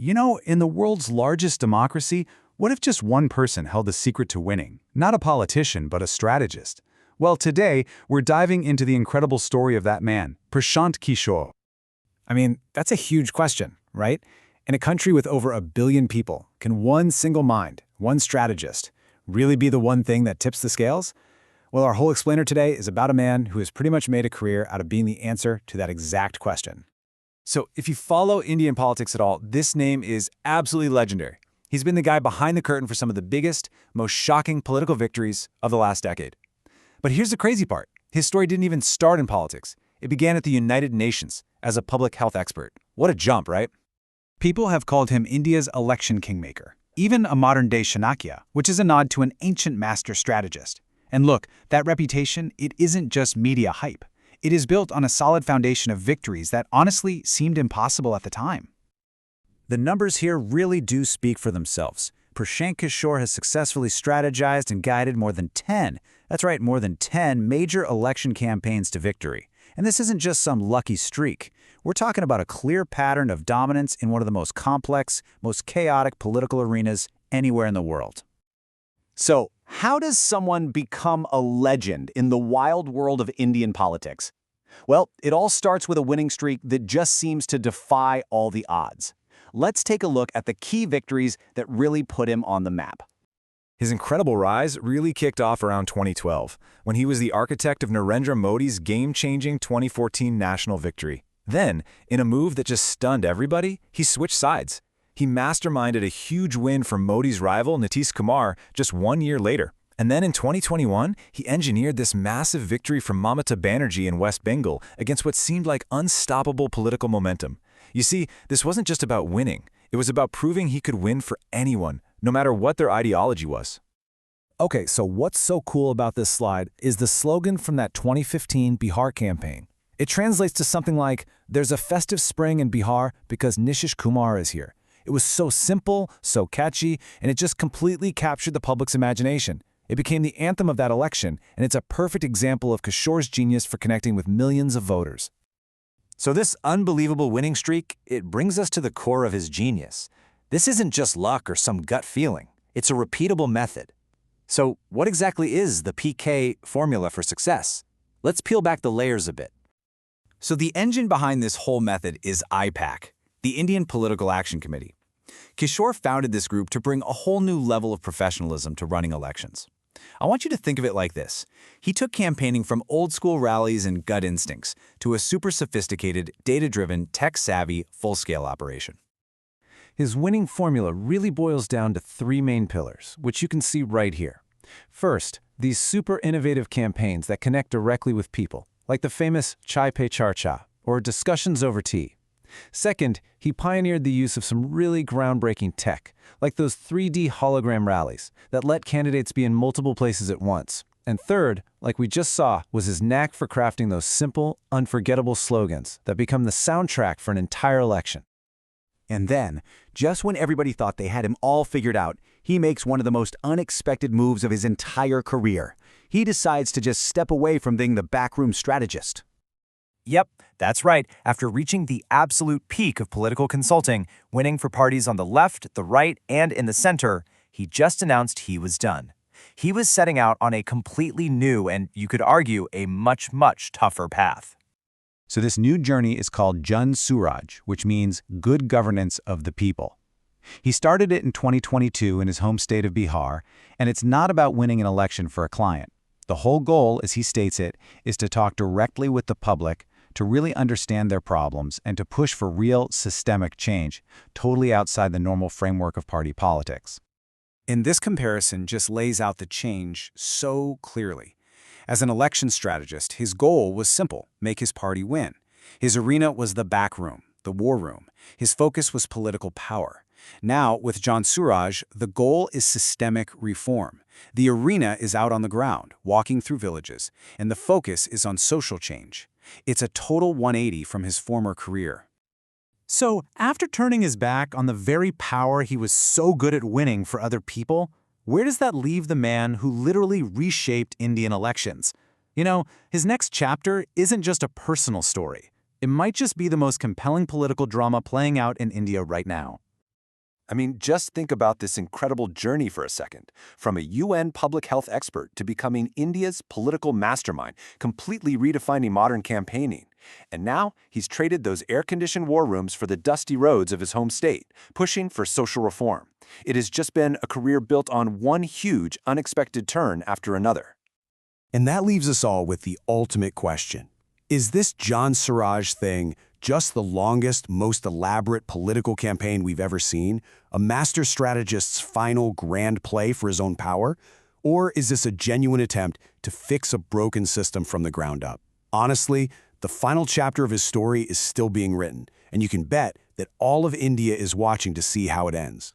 In the world's largest democracy, what if just one person held the secret to winning? Not a politician, but a strategist. Well, today, we're diving into the incredible story of that man, Prashant Kishore. I mean, that's a huge question, right? In a country with over 1 billion people, can one single mind, one strategist, really be the one thing that tips the scales? Well, our whole explainer today is about a man who has pretty much made a career out of being the answer to that exact question. So if you follow Indian politics at all, this name is absolutely legendary. He's been the guy behind the curtain for some of the biggest, most shocking political victories of the last decade. But here's the crazy part. His story didn't even start in politics. It began at the United Nations as a public health expert. What a jump, right? People have called him India's election kingmaker, even a modern-day Chanakya, which is a nod to an ancient master strategist. And look, that reputation, it isn't just media hype. It is built on a solid foundation of victories that honestly seemed impossible at the time. The numbers here really do speak for themselves. Prashant Kishore has successfully strategized and guided more than 10, that's right, more than 10 major election campaigns to victory. And this isn't just some lucky streak. We're talking about a clear pattern of dominance in one of the most complex, most chaotic political arenas anywhere in the world. So, how does someone become a legend in the wild world of Indian politics? Well, it all starts with a winning streak that just seems to defy all the odds. Let's take a look at the key victories that really put him on the map. His incredible rise really kicked off around 2012, when he was the architect of Narendra Modi's game-changing 2014 national victory. Then, in a move that just stunned everybody, he switched sides. He masterminded a huge win for Modi's rival Nitish Kumar just 1 year later. And then in 2021, he engineered this massive victory for Mamata Banerjee in West Bengal against what seemed like unstoppable political momentum. You see, this wasn't just about winning. It was about proving he could win for anyone, no matter what their ideology was. Okay, so what's so cool about this slide is the slogan from that 2015 Bihar campaign. It translates to something like, "There's a festive spring in Bihar because Nitish Kumar is here." It was so simple, so catchy, and it just completely captured the public's imagination. It became the anthem of that election, and it's a perfect example of Kishore's genius for connecting with millions of voters. So this unbelievable winning streak, it brings us to the core of his genius. This isn't just luck or some gut feeling. It's a repeatable method. So what exactly is the PK formula for success? Let's peel back the layers a bit. So the engine behind this whole method is IPAC, the Indian Political Action Committee. Kishore founded this group to bring a whole new level of professionalism to running elections. I want you to think of it like this. He took campaigning from old-school rallies and gut instincts to a super sophisticated, data-driven, tech-savvy, full-scale operation. His winning formula really boils down to 3 main pillars, which you can see right here. First, these super innovative campaigns that connect directly with people, like the famous Chai Pe Charcha, or discussions over tea. Second, he pioneered the use of some really groundbreaking tech, like those 3D hologram rallies that let candidates be in multiple places at once. And third, like we just saw, was his knack for crafting those simple, unforgettable slogans that become the soundtrack for an entire election. And then, just when everybody thought they had him all figured out, he makes one of the most unexpected moves of his entire career. He decides to just step away from being the backroom strategist. Yep, that's right. After reaching the absolute peak of political consulting, winning for parties on the left, the right, and in the center, he just announced he was done. He was setting out on a completely new and, you could argue, a much, much tougher path. So this new journey is called Jan Suraj, which means good governance of the people. He started it in 2022 in his home state of Bihar, and it's not about winning an election for a client. The whole goal, as he states it, is to talk directly with the public, to really understand their problems, and to push for real systemic change, totally outside the normal framework of party politics. And this comparison just lays out the change so clearly. As an election strategist, his goal was simple: make his party win. His arena was the back room, the war room. His focus was political power. Now, with Jan Suraj, the goal is systemic reform. The arena is out on the ground, walking through villages, and the focus is on social change. It's a total 180 from his former career. So, after turning his back on the very power he was so good at winning for other people, where does that leave the man who literally reshaped Indian elections? His next chapter isn't just a personal story. It might just be the most compelling political drama playing out in India right now. I mean, just think about this incredible journey for a second. From a UN public health expert to becoming India's political mastermind, completely redefining modern campaigning. And now he's traded those air-conditioned war rooms for the dusty roads of his home state, pushing for social reform. It has just been a career built on one huge, unexpected turn after another. And that leaves us all with the ultimate question. Is this John Suraj thing just the longest, most elaborate political campaign we've ever seen? A master strategist's final grand play for his own power? Or is this a genuine attempt to fix a broken system from the ground up? Honestly, the final chapter of his story is still being written, and you can bet that all of India is watching to see how it ends.